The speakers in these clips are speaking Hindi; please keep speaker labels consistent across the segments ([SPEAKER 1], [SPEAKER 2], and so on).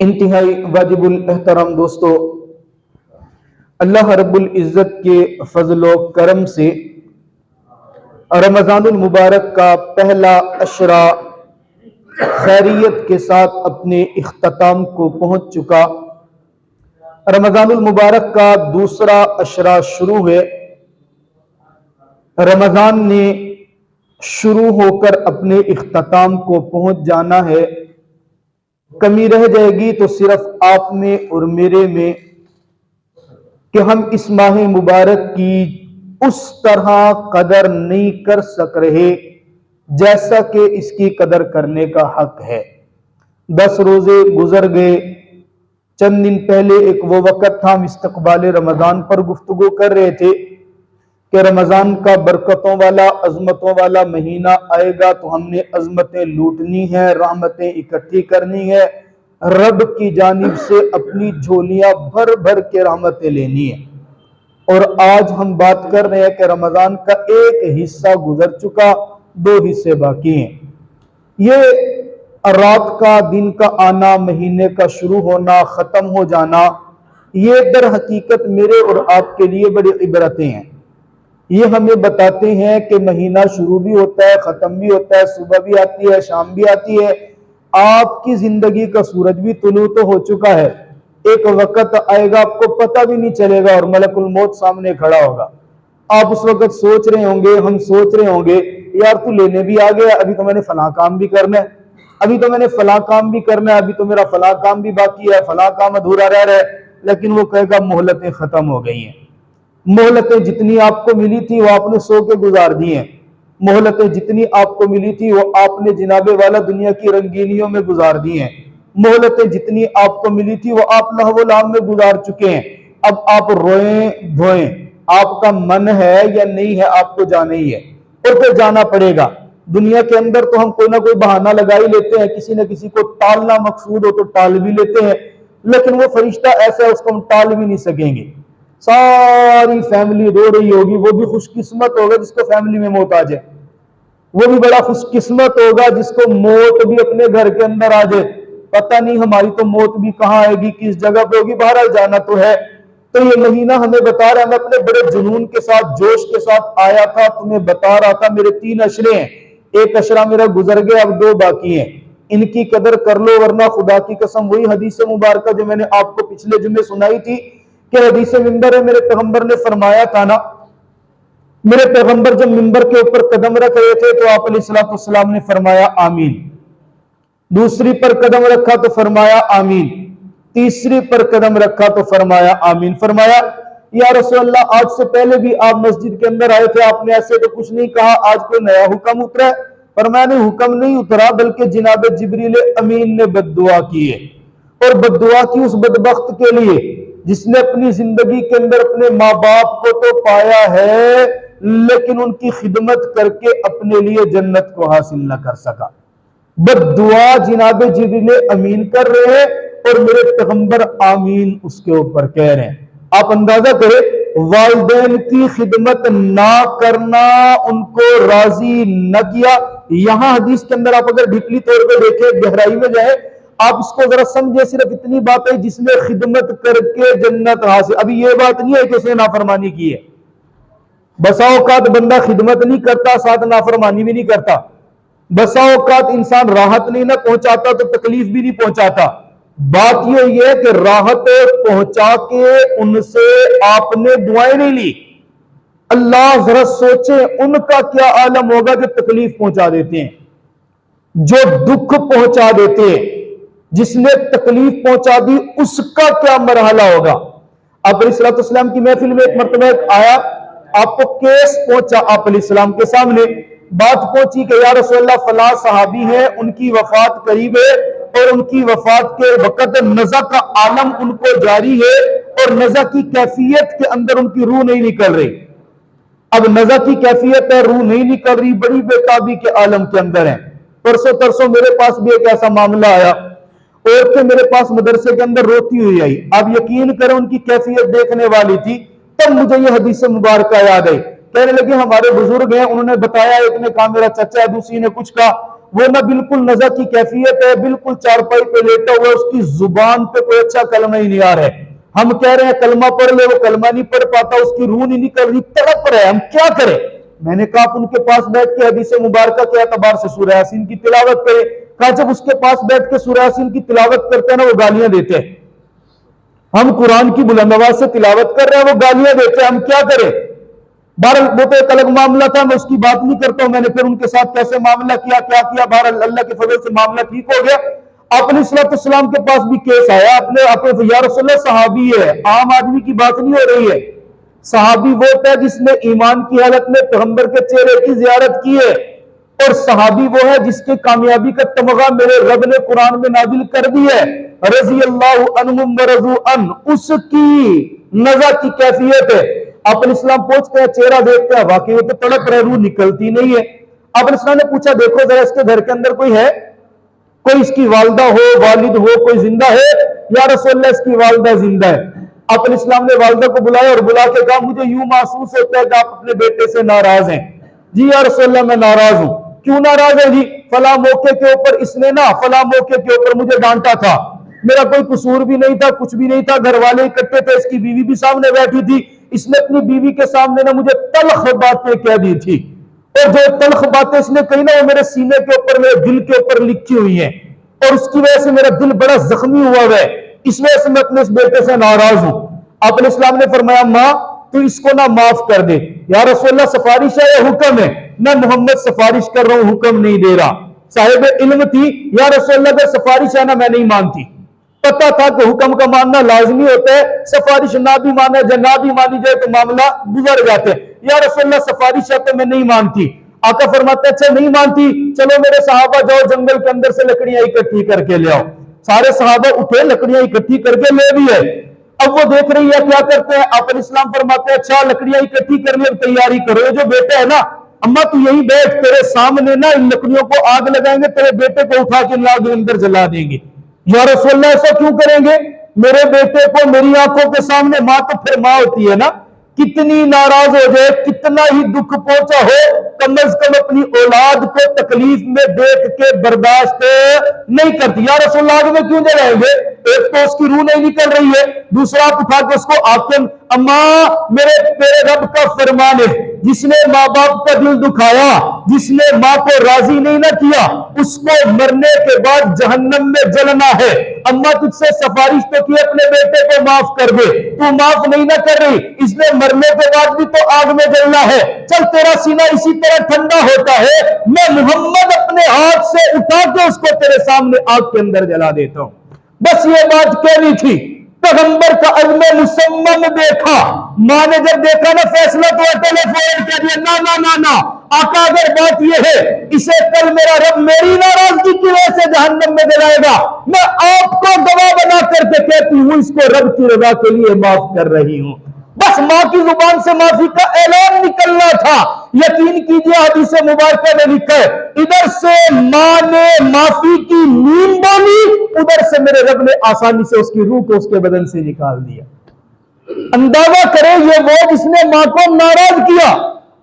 [SPEAKER 1] इंतहाई वाजिबुल एहतराम दोस्तों, अल्लाह रब्बुल इज़्ज़त के फजलो करम से रमज़ानुल मुबारक का पहला अशरा खैरियत के साथ अपने इख्तिताम को पहुंच चुका। रमज़ानुल मुबारक का दूसरा अशरा शुरू है। रमज़ान ने शुरू होकर अपने इख्तिताम को पहुंच जाना है। कमी रह जाएगी तो सिर्फ आप में और मेरे में कि हम इस माह मुबारक की उस तरह कदर नहीं कर सक रहे जैसा कि इसकी कदर करने का हक है। 10 रोजे गुजर गए। चंद दिन पहले एक वो वक्त था, हम इस्तकबाल रमज़ान पर गुफ्तगू कर रहे थे कि रमज़ान का बरकतों वाला अजमतों वाला महीना आएगा तो हमने अजमतें लूटनी है, रहमतें इकट्ठी करनी है, रब की जानिब से अपनी झोलियां भर भर के रहमतें लेनी है। और आज हम बात कर रहे हैं कि रमज़ान का एक हिस्सा गुजर चुका, 2 हिस्से बाकी हैं। ये रात का दिन का आना, महीने का शुरू होना, ख़त्म हो जाना, ये दर हकीकत मेरे और आपके लिए बड़ी इबरतें हैं। ये हमें बताते हैं कि महीना शुरू भी होता है, ख़त्म भी होता है, सुबह भी आती है, शाम भी आती है। आपकी ज़िंदगी का सूरज भी तुलू तो हो चुका है। एक वक्त आएगा आपको पता भी नहीं चलेगा और मलकुल मौत सामने खड़ा होगा। आप उस वक्त सोच रहे होंगे, हम सोच रहे होंगे, यार तू लेने भी आ गया, अभी तो मैंने फला काम भी करना है, अभी तो मैंने फला काम भी करना है, अभी तो मेरा फला काम भी बाकी है, फला काम अधूरा रह रहा है। लेकिन वो कहेगा मोहलतें खत्म हो गई हैं। मोहलतें जितनी आपको मिली थी वो आपने सो के गुजार दी हैं। मोहलतें जितनी आपको मिली थी वो आपने जिनाबे वाला दुनिया की रंगीनियों में गुजार दी हैं। मोहलतें जितनी आपको मिली थी वो आप लहवोलाम में गुजार चुके हैं। अब आप रोएं धोएं, आपका मन है या नहीं है, आपको जाना ही है और फिर जाना पड़ेगा। दुनिया के अंदर तो हम कोई ना कोई बहाना लगा ही लेते हैं, किसी न किसी को टालना मकसूद हो तो टाल भी लेते हैं, लेकिन वो फरिश्ता ऐसा है उसको हम टाल भी नहीं सकेंगे। सारी फैमिली रो रही होगी, वो भी खुशकिस्मत होगा जिसको फैमिली में मौत आ जाए, वो भी बड़ा खुशकिस्मत होगा जिसको मौत भी अपने घर के अंदर आ जाए। पता नहीं हमारी तो मौत भी कहाँ आएगी, किस जगह पे होगी, बहरहाल जाना तो है। तो ये महीना हमें बता रहा है, मैं अपने बड़े जुनून के साथ जोश के साथ आया था, तुम्हें बता रहा था मेरे 3 अशरे हैं, एक अशरा मेरा गुजर गया, अब 2 बाकी हैं, इनकी कदर कर लो वरना खुदा की कसम वही हदीस मुबारक जो मैंने आपको पिछले जुम्मे सुनाई थी कि हदीस मिंबर है, मेरे पैगंबर ने फरमाया था ना, मेरे पैगंबर जब मिंबर के ऊपर कदम रख रहे थे तो आप अलैहिस्सलाम ने फरमाया आमीन, दूसरी पर कदम रखा तो फरमाया आमीन, तीसरी पर कदम रखा तो फरमाया आमीन। फरमाया या रसूलल्लाह, आज से पहले भी आप मस्जिद के अंदर आए थे, आपने ऐसे तो कुछ नहीं कहा, आज कोई नया हुक्म उतरा है? फरमाया नहीं, हुक्म नहीं उतरा, बल्कि जनाब जिब्रील अमीन ने बद्दुआ की है। और बद्दुआ की उस बदबख्त के लिए जिसने अपनी जिंदगी के अंदर अपने माँ बाप को तो पाया है लेकिन उनकी खिदमत करके अपने लिए जन्नत को हासिल न कर सका। बद्दुआ जनाब जिब्रील अमीन कर रहे हैं और मेरे पैगंबर आमीन उसके ऊपर कह रहे हैं। आप अंदाजा करें, वालिदैन की खिदमत ना करना उनको राजी न किया। यहां हदीस के अंदर आप अगर डीपली तौर पर देखें, गहराई में जाए, आप इसको जरा समझे, सिर्फ इतनी बात है जिसने खिदमत करके जन्नत हासिल। अभी ये बात नहीं है कि उसने नाफरमानी की है, बसा औकात बंदा खिदमत नहीं करता साथ नाफरमानी भी नहीं करता, बसा औकात इंसान राहत नहीं ना पहुंचाता तो तकलीफ भी नहीं पहुंचाता। बात यह है कि राहत पहुंचा के उनसे आपने दुआएं नहीं ली। अल्लाह जरा सोचे उनका क्या आलम होगा जो तकलीफ पहुंचा देते हैं, जो दुख पहुंचा देते हैं, जिसने तकलीफ पहुंचा दी उसका क्या मरहला होगा। आप अलैहिस्सलाम की महफिल में एक मरतबा आया, आपको केस पहुंचा, आप अलैहिस्सलाम के सामने बात पहुंची कि या रसूलल्लाह फला सहाबी है, उनकी वफात करीब है और उनकी वफात के वक्त नज़ा का आलम उनको जारी है और नज़ा की कैफियत के अंदर उनकी रूह नहीं निकल रही। अब नज़ा की कैफियत है, रूह नहीं निकल रही, बड़ी बेताबी के आलम के अंदर है। परसों तरसों मेरे पास भी एक ऐसा मामला आया, औरतें मेरे पास मदरसे के अंदर रोती हुई आई। आप यकीन करें उनकी कैफियत देखने वाली थी। तब मुझे यह हदीस मुबारक याद आई। कहने लगे हमारे बुजुर्ग हैं, उन्होंने बताया, एक ने कहा मेरा चचा है, दूसरी ने कुछ कहा, वो ना बिल्कुल नज़ा की कैफियत है, बिल्कुल चारपाई पे लेटा हुआ, उसकी जुबान पे कोई अच्छा कलमा ही नहीं आ रहा है। हम कह रहे हैं कलमा पढ़ ले, वो कलमा नहीं पढ़ पाता, उसकी रूह नहीं निकल रही, तड़प रहा है, हम क्या करें? मैंने कहा आप उनके पास बैठ के हदीस मुबारका के एतबार से सूरह यासीन की तिलावत करें। कहा जब उसके पास बैठ के सूरह यासीन की तिलावत करते हैं ना, वो गालियां देते हैं। हम कुरान की बुलंद आवाज से तिलावत कर रहे हैं, वो गालियां देते हैं, हम क्या करें? बहरहाल वो तो एक अलग मामला था, मैं उसकी बात नहीं करता हूं। मैंने फिर उनके साथ कैसे मामला किया, क्या किया, बहरहाल अल्लाह के फजल से मामला ठीक हो गया। अपने सलाम के पास भी केस आया, अपने या रसूलल्लाह, सहाबी है, आम आदमी की बात नहीं हो रही है। सहाबी वो है जिसने ईमान की हालत में पैगंबर के चेहरे की जियारत की है, और सहाबी वो है जिसके कामयाबी का तमगा मेरे रब ने कुरान में नाजिल कर दी है। रजी अल्लाह अन्हुम व रज़ू अन, उसकी नज़ा की कैफियत है। अपने इस्लाम पहुंचते हैं, चेहरा देखते हैं, वाकई वो तो तड़प रहे, रूह निकलती नहीं है। अपने इस्लाम ने पूछा देखो जरा इसके घर के अंदर कोई है, कोई इसकी वालदा हो, वालिद हो, कोई जिंदा है? या रसूलल्लाह इसकी वालदा जिंदा है। अपने इस्लाम ने वालदा को बुलाया और बुला के कहा मुझे यूं महसूस होता है कि आप अपने बेटे से नाराज हैं। जी या रसूलल्लाह मैं नाराज हूं। क्यों नाराज है जी? फला मौके के ऊपर इसने ना फला मौके के ऊपर मुझे डांटा था, मेरा कोई कसूर भी नहीं था, कुछ भी नहीं था, घर वाले इकट्ठे थे, इसकी बीवी भी सामने बैठी थी, इसने अपनी बीवी के सामने ना मुझे तल्ख बातें कह दी थी, और जो तल्ख बातें इसने कही ना वो मेरे सीने के ऊपर, मेरे दिल के ऊपर लिखी हुई हैं, और उसकी वजह से मेरा दिल बड़ा जख्मी हुआ है, इस वजह से मैं अपने इस बेटे से नाराज हूं। अपने इस्लाम ने फरमाया मां तू इसको ना माफ कर दे। या रसूलल्लाह सफारिश है या हुक्म है? मैं मोहम्मद सफारिश कर रहा हूं, हुक्म नहीं दे रहा। साहिब इल्म थी, या रसूलल्लाह अगर सफारिश है ना मैं नहीं मानती। पता था कि हुक्म का मानना लाजमी होता है, सफारिश ना भी माना जाए ना भी मानी जाए तो मामला गुजर जाते हैं। या रसूलल्लाह सफारिश है तो मैं नहीं मानती। आका फरमाते अच्छा नहीं मानती, चलो मेरे सहाबा जाओ जंगल के अंदर से लकड़ियां इकट्ठी करके ले आओ। सारे सहाबा उठे, लकड़ियां इकट्ठी करके ले भी है। अब वो देख रही है क्या करते हैं। अपन इस्लाम फरमाते हैं अच्छा लकड़ियां इकट्ठी कर ली, तैयारी करो। ये जो बेटा है ना, अम्मा तू यही बैठ, तेरे सामने ना इन लकड़ियों को आग लगाएंगे, तेरे बेटे को उठा के आग के अंदर जला देंगे। या रसूलल्लाह ऐसा क्यों करेंगे? मेरे बेटे को मेरी आंखों के सामने, मां तो फिर मां होती है ना, कितनी नाराज हो जाए, कितना ही दुख पहुंचा हो, कम से कम अपनी औलाद को तकलीफ में देख के बर्दाश्त नहीं करती। या रसूलल्लाह आग में क्यों जलाएंगे? एक तो उसकी रूह नहीं निकल रही है, दूसरा आप उठा के उसको आके, अम्मा मेरे तेरे रब का फरमान है, जिसने माँ बाप का दिल दुखाया, जिसने माँ को राजी नहीं ना किया, उसको मरने के बाद जहन्नम में जलना है। अम्मा तुझसे सिफारिश तो की अपने बेटे को माफ कर दे, तू माफ नहीं ना कर रही, इसने मरने के बाद भी तो आग में जलना है। चल तेरा सीना इसी तरह ठंडा होता है, मैं मोहम्मद अपने हाथ से उठा के उसको तेरे सामने आग के अंदर जला देता हूं। बस ये बात कहनी थी। पैगंबर का अज़्म मुसम्मम देखा, मां ने जब देखा ना फैसला तो टेलीफोन कर दिया, ना ना ना ना आका अगर बात यह है इसे कल मेरा रब मेरी नाराजगी की वजह से जहन्नम में जलाएगा, मैं आपको गवाह बना करके कहती हूं इसको रब की रजा के लिए माफ कर रही हूं। बस मां की जुबान से माफी का ऐलान निकलना था। यकीन कीजिए हदीस मुबारक में लिखा है, इधर से मां ने माफी की नीम बोली, उधर से मेरे रब ने आसानी से उसकी रूह को उसके बदन से निकाल दिया। अंदाजा करें ये वो जिसने मां को नाराज किया,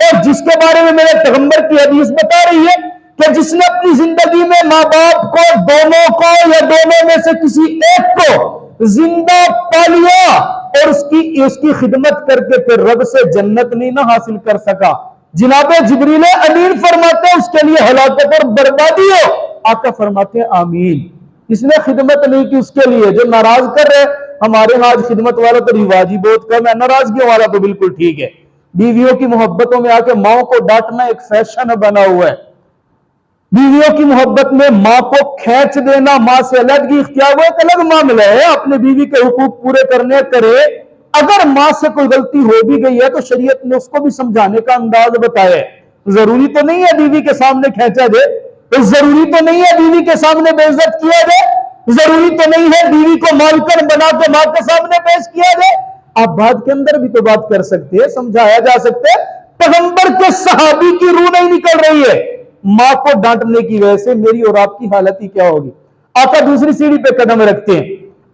[SPEAKER 1] और जिसके बारे में मेरे पैगंबर की हदीस बता रही है कि जिसने अपनी जिंदगी में मां बाप को दोनों को या दोनों में से किसी एक को जिंदा पा लिया और उसकी खिदमत करके फिर रब से जन्नत नहीं ना हासिल कर सका, जिनाबे जिब्रील अमीन फरमाते हैं उसके लिए हलाकत और बर्बादी हो। आका फरमाते हैं आमीन। इसने खिदमत नहीं की उसके लिए जो नाराज कर रहे। हमारे यहाँ आज खिदमत वाला तो रिवाज ही बहुत कम है, नाराजगी वाला तो बिल्कुल ठीक है। बीवियों की मोहब्बतों में आके माओ को डांटना एक फैशन बना हुआ है। बीवियों की मोहब्बत में मां को खींच देना, मां से अलग इख्तियार, वो एक अलग मामला है। अपने बीवी के हुकूक पूरे करने करे। अगर मां से कोई गलती हो भी गई है तो शरीयत ने उसको भी समझाने का अंदाज बताया है। जरूरी तो नहीं है बीवी के सामने खींचा जाए, तो जरूरी तो नहीं है बीवी के सामने बेइज्जत किया जाए, जरूरी तो नहीं है बीवी को मालकन बना के मां के सामने पेश किया जाए। आप बात के अंदर भी तो बात कर सकते हैं, समझाया जा सकता है। पैगंबर के सहाबी की रूह नहीं निकल रही है, मां को डांटने की वजह से मेरी और आपकी हालत ही क्या होगी। आका दूसरी सीढ़ी पे कदम रखते हैं,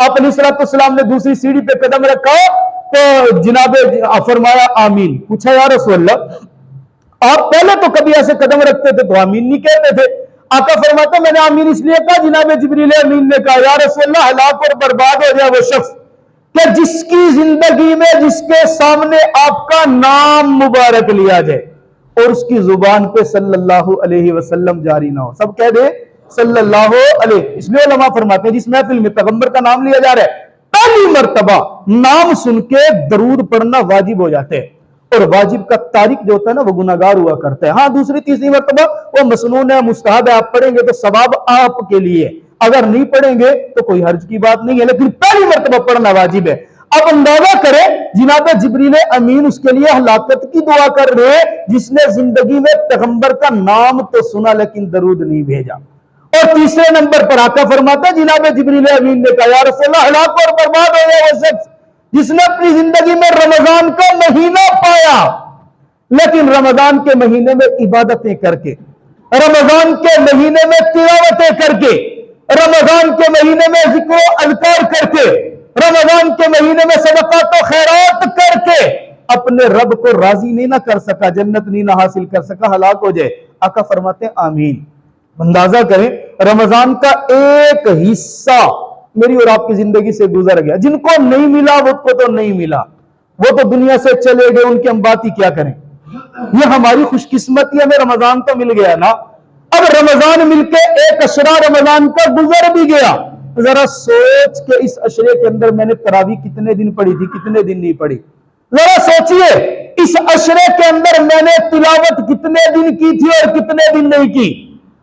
[SPEAKER 1] आप अलैहिस्सलाम ने दूसरी सीढ़ी पे कदम रखा तो जनाबे फरमाया आमीन। पूछा या रसूलल्लाह आप पहले तो कभी ऐसे कदम रखते थे तो आमीन नहीं कहते थे, आका फरमाता मैंने आमीन इसलिए कहा, जनाब जिब्रील अमीन ने कहा या रसूलल्लाह हलाक और बर्बाद हो जाए वो शख्स कि जिसकी जिंदगी में जिसके सामने आपका नाम मुबारक लिया जाए और उसकी जुबान पे सल्लल्लाहु अलैहि वसल्लम जारी ना हो। सब कह दे सल्लल्लाहु अलैहि। इसलिए उलमा फरमाते हैं जिस महफिल में पैगंबर का नाम लिया जा रहा है, पहली मर्तबा नाम सुन के दरूद पढ़ना वाजिब हो जाते हैं, और वाजिब का तारिक जो होता है ना वो गुनाहगार हुआ करता है। हाँ, दूसरी तीसरी मर्तबा वो मसनून है, मुस्तहब है, आप पढ़ेंगे तो सवाब आपके लिए, अगर नहीं पढ़ेंगे तो कोई हर्ज की बात नहीं है, लेकिन पहली मर्तबा पढ़ना वाजिब है। अब अंदाजा करें जनाब जिब्रील अमीन उसके लिए हलाकत की दुआ कर रहे हैं जिसने जिंदगी में पैगंबर का नाम तो सुना लेकिन दरूद नहीं भेजा। और तीसरे नंबर पर आका फरमाता जनाब जिब्रील अमीन ने कहा या रसूलल्लाह हलाक और बर्बाद हो गया वो शख्स जिसने अपनी जिंदगी में रमजान का महीना पाया लेकिन रमजान के महीने में इबादतें करके, रमजान के महीने में तिलावतें करके, रमजान के महीने में जिक्र अज़कार करके, रमजान के महीने में सदक़ात और खैरात करके अपने रब को राजी नहीं ना कर सका, जन्नत नहीं ना हासिल कर सका, हलाक हो जाए। आका फरमाते हैं आमीन। अंदाजा करें रमजान का एक हिस्सा मेरी और आपकी जिंदगी से गुजर गया, जिनको नहीं मिला वो तो नहीं मिला, वो तो दुनिया से चले गए, उनकी हम बात ही क्या करें। ये हमारी खुशकिस्मती हमें रमजान तो मिल गया ना। अब रमजान मिलके एक अशरा रमजान का गुजर भी गया, जरा सोच के इस अशरे के अंदर मैंने तरावी कितने दिन पढ़ी थी, कितने दिन नहीं पढ़ी। जरा सोचिए इस अशरे के अंदर मैंने तिलावत कितने दिन की थी और कितने दिन नहीं की।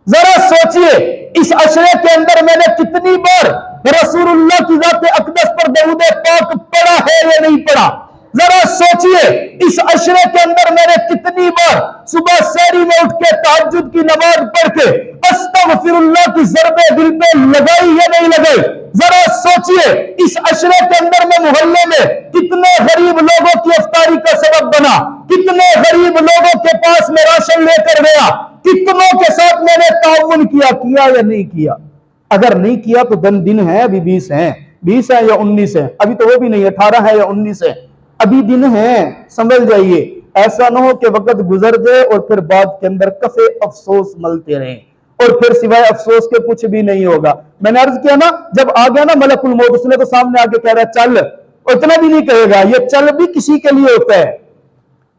[SPEAKER 1] जरा सोचिए इस अशरे के अंदर मैंने कितनी बार रसूलुल्लाह की जात अक़दस पर दरूद पाक पढ़ा है या नहीं पढ़ा। जरा सोचिए इस अशरे के अंदर मैंने कितनी बार सुबह सहरी में उठ के तहज्जुद की नमाज पढ़ के अस्तगफिरुल्लाह की ज़रबे दिल पे लगाई या नहीं लगाई। जरा सोचिए इस अशरे के अंदर में मोहल्ले में कितने गरीब लोगों की इफ्तारी का सबब बना, कितने गरीब लोगों के पास में राशन लेकर गया, कितनों के साथ मैंने ताउन किया या नहीं किया। अगर नहीं किया तो दिन है, अभी 20 है, 20 है या 19 है, अभी तो वो भी नहीं, 18 है या 19 है, अभी दिन है, समझ जाइए। ऐसा ना हो कि वक्त गुजर जाए और फिर बाद के अंदर कफे अफसोस मलते रहें और फिर सिवाय अफसोस के कुछ भी नहीं होगा। मैंने अर्ज किया ना, जब आ गया ना मलकुल मौत, उसने तो सामने आके कह रहा है चल, और इतना भी नहीं कहेगा, ये चल भी किसी के लिए होता है।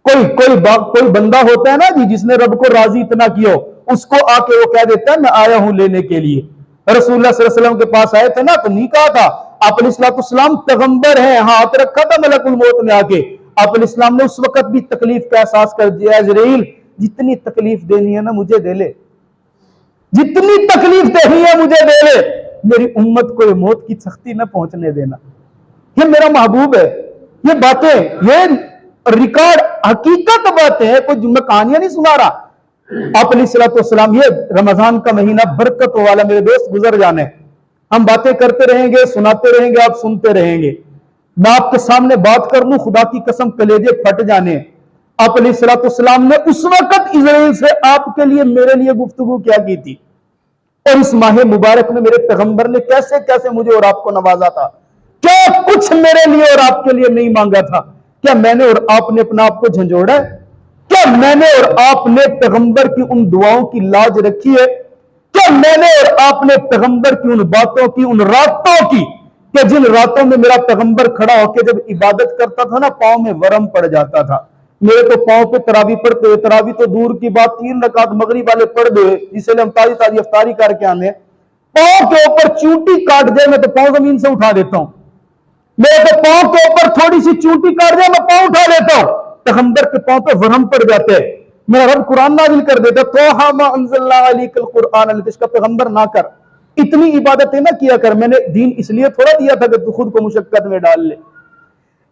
[SPEAKER 1] कोई बंदा होता है ना जी जिसने रब को राजी इतना किया, उसको आके वो कह देता है मैं आया हूं लेने के लिए। रसूलुल्लाह सल्लल्लाहु अलैहि वसल्लम के पास आए थे ना, तो नहीं कहा था आप अलैहिस्सलाम पैगंबर हैं, हाथ रखा था मलकुल मौत ने आके। आप अलैहिस्सलाम ने उस वक्त भी तकलीफ का एहसास कर दिया, जिब्रील जितनी तकलीफ देनी है ना मुझे दे ले, जितनी तकलीफ देनी है मुझे दे ले, मेरी उम्मत को ये मौत की सख्ती न पहुंचने देना। ये मेरा महबूब है। ये बातें, ये रिकॉर्ड हकीकत बातें हैं, कोई मैं कहानियां नहीं सुना रहा। आप अलैहिस्सलाम, ये रमजान का महीना बरकत वाला मेरे दोस्त गुजर जाने, हम बातें करते रहेंगे, सुनाते रहेंगे, आप सुनते रहेंगे। मैं आपके सामने बात कर लूं, खुदा की कसम कलेजे फट जाने। आप अलैहिस्सलाम ने उस वक्त इजराइल से आपके लिए मेरे लिए गुफ्तगू क्या की थी, और इस माह मुबारक में मेरे पैगंबर ने कैसे कैसे मुझे और आपको नवाजा था। क्या कुछ मेरे लिए और आपके लिए नहीं मांगा था? क्या मैंने और आपने अपना आप को झंझोड़ा है? क्या मैंने और आपने पैगंबर की उन दुआओं की लाज रखी है? क्या मैंने और आपने पैगंबर की उन बातों की, उन रातों की, कि जिन रातों में मेरा पैगंबर खड़ा होकर जब इबादत करता था ना पांव में वरम पड़ जाता था। मेरे तो पांव पे तरावी पढ़ते हुए, तरावी तो दूर की बात, 3 रकात मगरिब वाले पढ़ दे जिसे हम ताजी ताजी अफ्तारी करके आने, पांव के ऊपर चूंटी काट जाए मैं तो पांव जमीन से उठा देता हूं। मेरे तो पांव के ऊपर थोड़ी सी चूंटी काट जाए मैं पांव उठा लेता हूं। पैगंबर के पांव पे वरम पड़ जाते हैं, मेरा रब कुरान नाजिल कर देता, तोहा मा अंज़लना अलैकल कुरआन लितशक़ा, पैगंबर ना कर, इतनी इबादतें ना किया कर, मैंने दीन इसलिए थोड़ा दिया था कि तू खुद को मुशक्कत में डाल ले।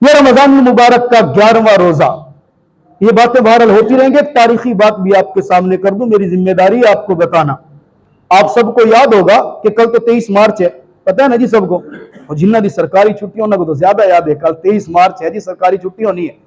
[SPEAKER 1] ये रमजान मुबारक का 11वां रोजा, ये बातें बहरहाल होती रहेंगी। एक तारीखी बात भी आपके सामने कर दूं, मेरी जिम्मेदारी है आपको बताना। आप सबको याद होगा कि कल तो 23 मार्च है, पता है ना जी सबको, और जिन्ना दी सरकारी छुट्टी होना को तो ज्यादा याद है, कल 23 मार्च है जी, सरकारी छुट्टी होनी है।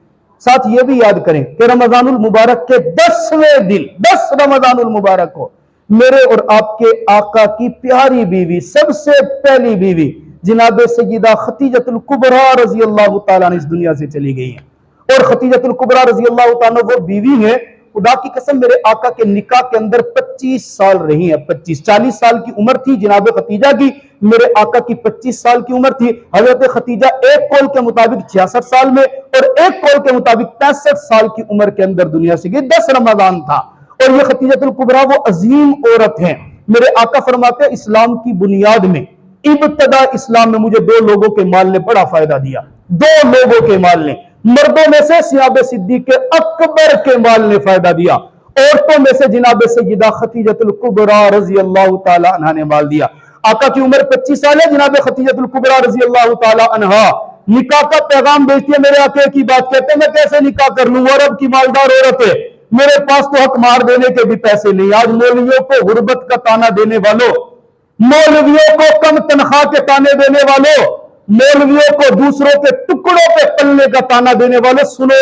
[SPEAKER 1] साथ ये भी याद करें कि रमजानुल मुबारक के 10वें दिन, 10 रमजानुल मुबारक को मेरे और आपके आका की प्यारी बीवी, सबसे पहली बीवी जनाब सय्यदा खतीजतुल कुबरा रजी अल्लाह तआला अन्हा इस दुनिया से चली गई है। और खतीजतुल कुबरा रजी अल्लाह तआला वो बीवी है, खुदा की कसम मेरे आका के निकाह के अंदर 25 साल रही हैं। 40 साल की उम्र थी जनाब खतीजा की, मेरे आका की 25 साल की उम्र थी। हजरत खतीजा एक कौल के मुताबिक 66 साल में और एक कौल के मुताबिक 65 साल की उम्र के अंदर दुनिया से गई। 10 रमजान था और ये खतीजतुल कुबरा वो अजीम औरत हैं। मेरे आका फरमाते हैं इस्लाम की बुनियाद में, इब्तदा इस्लाम में मुझे 2 लोगों के माल ने बड़ा फायदा दिया। 2 लोगों के माल ने, मर्दों में से सियाब सिद्दीक के अकबर के माल ने फायदा दिया, औरतों में से जनाब सय्यदा खतीजतुल कुबरा रजी अल्लाह तआला अन्हा ने माल दिया। आका की उम्र 25 साल है। जनाब खतीजतुल कुबरा रजी अल्लाह तआला अन्हा निकाह का पैगाम भेजती है। मेरे आके की बात कहते हैं मैं कैसे निकाह कर लूं, अरब की मालदार औरत है, मेरे पास तो हक मार देने के भी पैसे नहीं। आज मौलवियों को गुर्बत का ताना देने वालों, मौलवियों को कम तनख्वाह के ताने देने वालों, मौलवियों को दूसरों के टुकड़ों पे पलने का ताना देने वाले, सुनो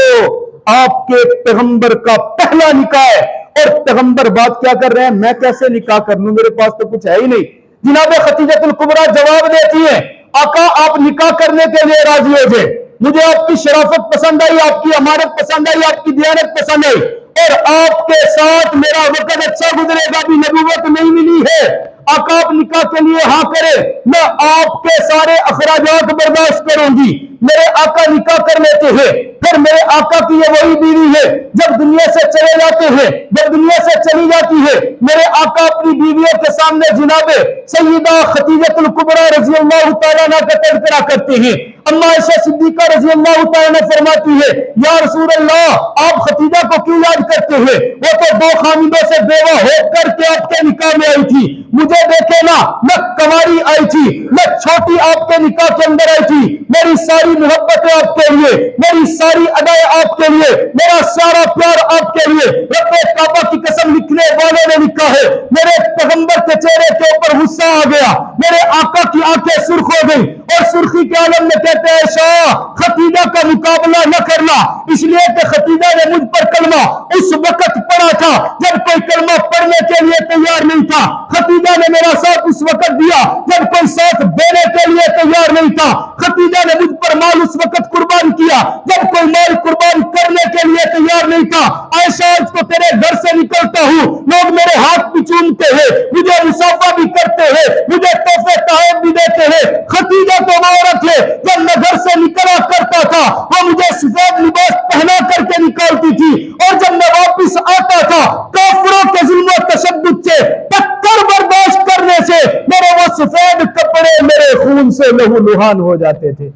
[SPEAKER 1] आपके पैगंबर का पहला निकाह है और पैगंबर बात क्या कर रहे हैं, मैं कैसे निकाह कर लूं, मेरे पास तो कुछ है ही नहीं। जनाब खतीजतुल कुबरा जवाब देती है आका आप निकाह करने के लिए राजी हो जाए, मुझे आपकी शराफत पसंद आई, आपकी अमानत पसंद आई, आपकी दियानत पसंद आई और आपके साथ मेरा वक्त अच्छा गुजरेगा भी, नबूवत नहीं मिली है। आका आप निकाह के लिए हाँ करे, मैं आपके सारे अखराजात बर्दाश्त करूंगी। मेरे आका निकाह कर लेते हैं। फिर मेरे आका की ये वही बीवी है जब दुनिया से चले जाते हैं, जब दुनिया से चली जाती है मेरे आका अपनी बीवियों के सामने जनाबे सय्यदा खतीजतुल कुबरा रजी अल्लाह तआला अन्हा का तज़किरा करते हैं। अम्मा आयशा सिद्दीका रजी अल्लाह तआला अन्हा फरमाती है या रसूल अल्लाह आप खतीजा को क्यों याद करते हैं, वो तो 2 खामिदों से बेवा होकर के आपके निकाह में आई थी, मुझे देखे ना, मैं कमारी आई थी, मैं छोटी आपके निकाह के अंदर आई थी, मेरी सारी मोहब्बतें आपके लिए, मेरी सारी अदाएं आपके लिए, मेरा सारा प्यार आपके लिए। रब्बे काबा की कसम लिखने वाले ने लिखा है मेरे पैगंबर के चेहरे के ऊपर गुस्सा आ गया, मेरे आका की आंखें सुर्ख हो गई और सुर्खी के आलम में कहते हैं शाह खतीजा का मुकाबला न करना, इसलिए कि खतीजा ने मुझ पर कलमा उस वक्त पढ़ा था जब कोई कलमा पढ़ने के लिए तैयार नहीं था। खतीजा ने मेरा साथ उस वक्त दिया जब कोई साथ देने के लिए तैयार नहीं था। खतीजा ने मुझ पर माल उस वक्त कुर्बान किया जब कोई माल कुर्बान करने के लिए तैयार नहीं था। ऐसा आज तो तेरे घर से निकलता हूं, लोग मेरे हाथ भी चूमते हैं, मुझे मुसाफा भी करते हैं, मुझे तोहफे तहफ भी देते हैं। खतीजा तो वो औरत है जब मैं घर से निकला करता था वो मुझे सफेद लिबास पहना करके निकालती थी और जब मैं वापिस आता था काफिरों के जुल्म और तशद्दुद से टक्कर बर्दाश्त करने से मेरे वो सफेद कपड़े मेरे खून से लहूलुहान हो जाते थे।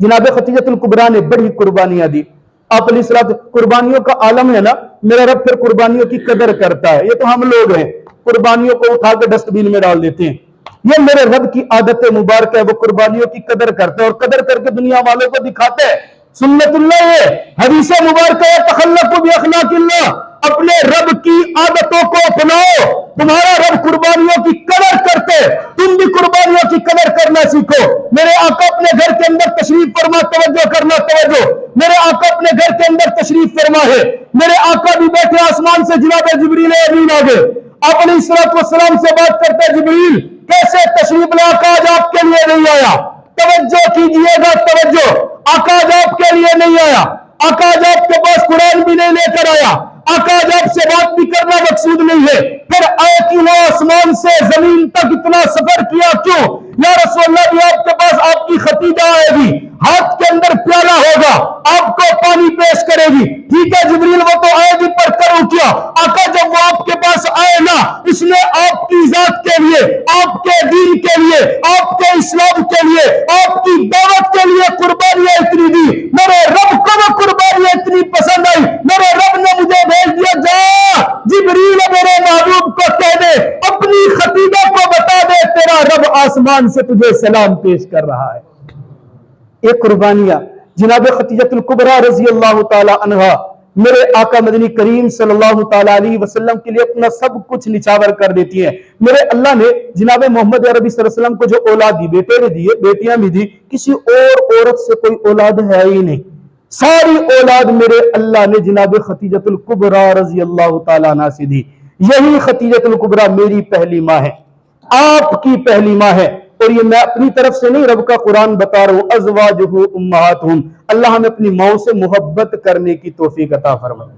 [SPEAKER 1] जनाब खतीजतुल कुबरा ने बड़ी कुर्बानियां दी। आप अलैहिस्सलाम कुर्बानियों का आलम है ना, मेरा रब फिर कुर्बानियों की कदर करता है। ये तो हम लोग हैं कुर्बानियों को उठा के डस्टबिन में डाल देते हैं, ये मेरे रब की आदत मुबारक है, वो कुर्बानियों की कदर करते हैं और कदर करके दुनिया वालों को दिखाते हैं। सुन्नतुल्लाह ये हदीस मुबारक है तखल्लकु बि अखलाकिल्लाह, अपने रब की आदतों को अपनाओ, तुम्हारा रब कुर्बानियों की कदर करते, तुम भी कुर्बानियों की कदर करना सीखो। मेरे आका अपने घर के अंदर तशरीफ फरमा, तवज्जो करना तवज्जो, मेरे आका अपने घर के अंदर तशरीफ फरमा है, मेरे आका भी बैठे आसमान से जनाब जिब्रील अमीन आ गए, आप अलैहिस्सलाम से बात करते जिब्रील कैसे तशरीफ ला, आका आज आपके लिए नहीं आया, तवज्जो कीजिएगा तवज्जो, आका आज आपके लिए नहीं आया, आका आज आपके पास कुरान भी नहीं लेकर आया, आका आज आपसे बात भी करना मकसूद नहीं है, फिर आए क्यों आसमान से जमीन तक इतना सफर किया क्यों? या रसूलल्लाह भी आपके पास आपकी खतीजा आएगी, हाथ के अंदर प्याला होगा, आपको पानी पेश करेगी, ठीक है जिब्रील वो तो आएगी पर करो क्या? आका जब वो आपके पास आए ना, इसने आपकी जात के लिए, आपके दीन के लिए, आपके इस्लाम के लिए, आपकी दावत के लिए कुर्बानियां इतनी दी, मेरे रब को वो कुर्बानियां इतनी पसंद आई, मेरे रब ने मुझे भेज दिया जा जिब्रील मेरे महबूब को कह दे अपनी खतीजा को बता दे तेरा रब आसमान से तुझे सलाम पेश कर रहा है। एक कुर्बानियां जनाब खतीजतुल कुबरा रजी अल्लाह तआला अन्हा मेरे आका मदनी करीम सल्लल्लाहु तआला अलैहि वसल्लम के लिए अपना सब कुछ निछावर कर देती हैं। मेरे अल्लाह ने जनाब मोहम्मद अरबी सल्लल्लाहु अलैहि वसल्लम को जो औलाद दी, बेटे भी दिए, बेटियां भी दी, किसी और औरत से कोई औलाद है ही नहीं, सारी औलाद मेरे अल्लाह ने जनाब खतीजतुल कुबरा रजी अल्लाह तआला अन्हा से दी। यही खतीजतुल कुबरा मेरी पहली माँ है, आपकी पहली माँ है, और ये मैं अपनी तरफ से नहीं, रब का कुरान बता रहा हूं, अज़वाजुहु उम्महातुहुम, अल्लाह हमें अपनी माओ से मोहब्बत करने की तौफीक अता फरमाए।